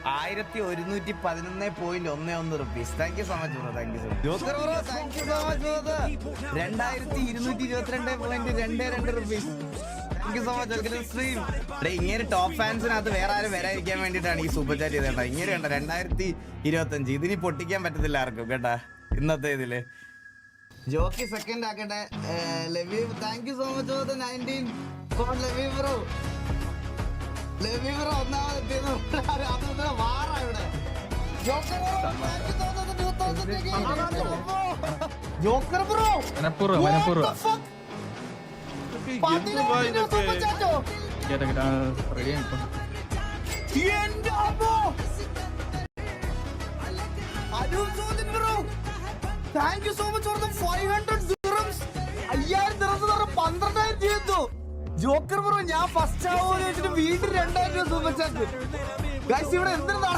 $1111.11 rupees. Thank you so much, bro. Thank you so much. Joker bro, thank you so much, bro. 2222.22 rupees. Thank you so much. Welcome to the stream. ഇങ്ങനെ top ഫാൻസിനകത്ത് വേറെ ആരും വരാതിരിക്കാൻ വേണ്ടിയിട്ടാണ് ഈ super chat ചെയ്തേട്ടാ. ഇങ്ങനെ കണ്ട 2025 ഇതിനി പൊട്ടിക്കാൻ പറ്റത്തില്ല ആർക്കും കേട്ടാ ഇന്നത്തെ ഇതില്. ജോക്കി സെക്കൻഡ് ആക്കട്ടെ. Thank you so much for the 19 for Levi bro. Levi bro ഒന്നാമതെത്തിയത് വാറാ ഇവിടെ. Joker bro Thank you so much for the 500 dirhams. 5000 dirhams 12,000 ചെയ്തു. ജോക്കർ ബ്രോ ഞാൻ ഫസ്റ്റ് ആവുമെന്ന് വെച്ചിട്ട് വീണ്ടും 2000 രൂപ സൂപ്പർ ചാറ്റ്. ഗൈസ് ഇവിടെ എന്തിനാ